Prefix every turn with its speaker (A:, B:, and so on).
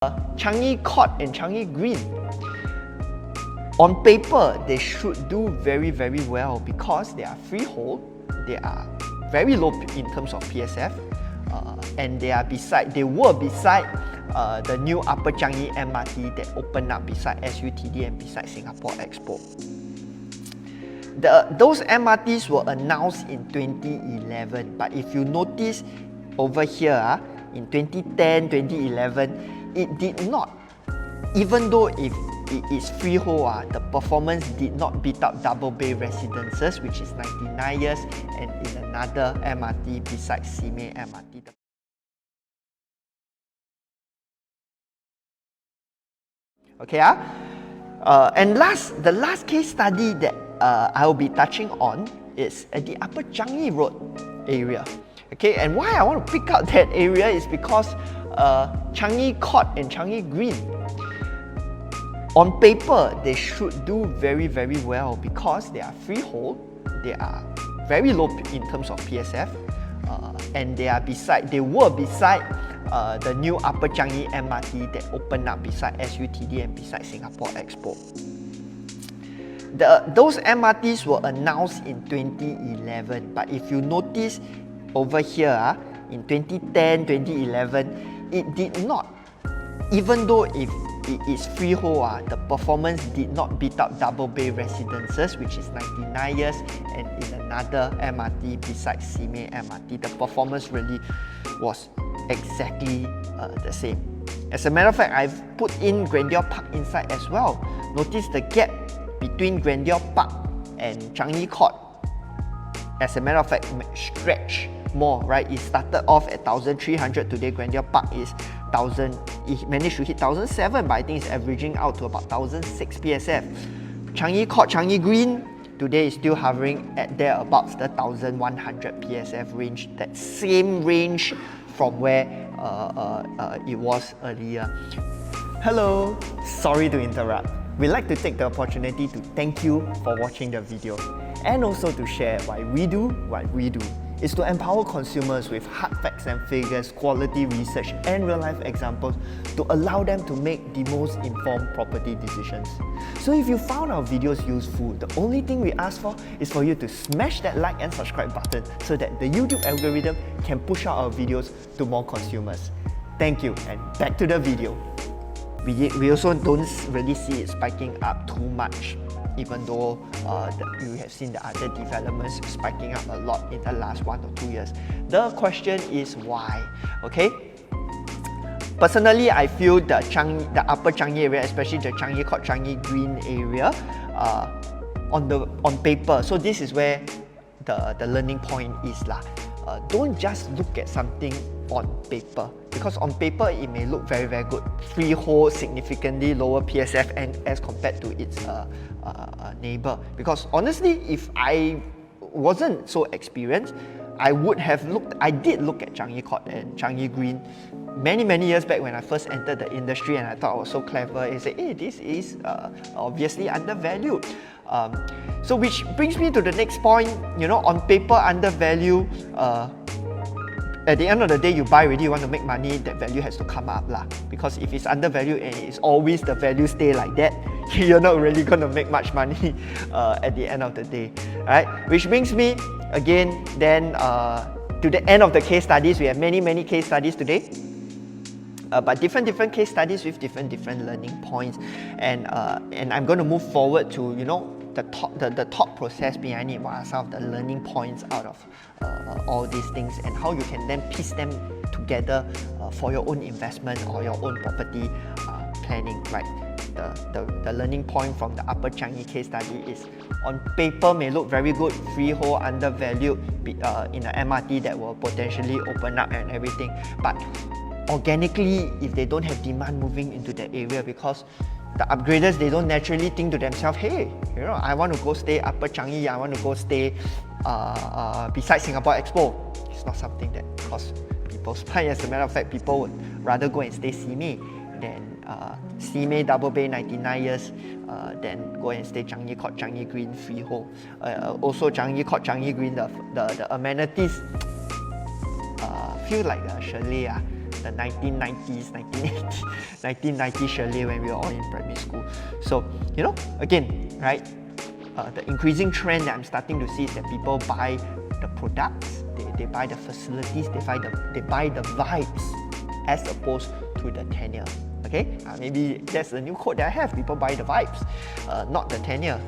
A: Changi Court and Changi Green. On paper, they should do very well because they are freehold, they are very low in terms of PSF, and they were beside the new Upper Changi MRT that opened up beside SUTD and beside Singapore Expo. Those MRTs were announced in 2011, but if you notice over here, in 2010, 2011, it did not, even though if it is freehold, the performance did not beat up double bay residences, which is 99 years, and in another MRT besides Simei MRT. Okay, and the last case study that I will be touching on is at the Upper Changi Road area. Okay, and why I want to pick out that area is because Changi Court and Changi Green, on paper, they should do very well because they are freehold, they are very low in terms of PSF, and they were beside the new Upper Changi MRT that opened up beside SUTD and beside Singapore Expo. Those MRTs were announced in 2011, but if you notice over here, in 2010, 2011, it did not, even though if it is freehold, the performance did not beat up double bay residences, which is 99 years, and in another MRT besides Simei MRT, the performance really was exactly the same. As a matter of fact, I've put in Grandeur Park inside as well. Notice the gap between Grandeur Park and Changi Court. As a matter of fact, stretch more, right? It started off at 1,300. Today, Grandeur Park is 1,000. It managed to hit 1,007, but I think it's averaging out to about 1,006 PSF. Changi Court, Changi Green, today is still hovering at thereabouts the 1,100 PSF range. That same range from where it was earlier. Hello, sorry to interrupt. We'd like to take the opportunity to thank you for watching the video and also to share why we do what we do. Is to empower consumers with hard facts and figures, quality research and real-life examples to allow them to make the most informed property decisions. So if you found our videos useful, the only thing we ask for is for you to smash that like and subscribe button so that the YouTube algorithm can push out our videos to more consumers. Thank you, and back to the video. We also don't really see it spiking up too much, even though you have seen the other developments spiking up a lot in the last 1 or 2 years. The question is why, okay? Personally, I feel the Upper Changi area, especially the Changi Court, Changi Green area, on paper, so this is where the learning point is lah. Don't just look at something on paper, because on paper it may look very good. Freehold, significantly lower PSF and as compared to its neighbor. Because honestly, if I wasn't so experienced, I did look at Changi Court and Changi Green many years back when I first entered the industry, and I thought I was so clever and said, hey, this is obviously undervalued. So which brings me to the next point, on paper undervalue, at the end of the day, you buy already, you want to make money, that value has to come up lah. Because if it's undervalued and it's always the value stay like that, you're not really going to make much money at the end of the day, right? Which brings me again then to the end of the case studies. We have many case studies today, but different case studies with different learning points, and I'm going to move forward to the thought process behind it. What are some of the learning points out of all these things, and how you can then piece them together for your own investment or your own property planning, right? The learning point from the Upper Changi case study is, on paper may look very good, freehold, undervalued in an MRT that will potentially open up and everything, but organically, if they don't have demand moving into that area, because the upgraders, they don't naturally think to themselves, hey, I want to go stay Upper Changi, I want to go stay beside Singapore Expo. It's not something that crosses people's mind. As a matter of fact, people would rather go and stay Simei than Simei double bay 99 years, then go and stay Changi Court, Changi Green freehold. Also Changi Court, Changi Green, the amenities feel like a chalet. the 1990s, 1980s, 1990 chalet when we were all in primary school. So, you know, again, right, the increasing trend that I'm starting to see is that people buy the products, they buy the facilities, they buy the vibes as opposed to the tenure. Okay, maybe that's the new quote that I have. People buy the vibes, not the tenure.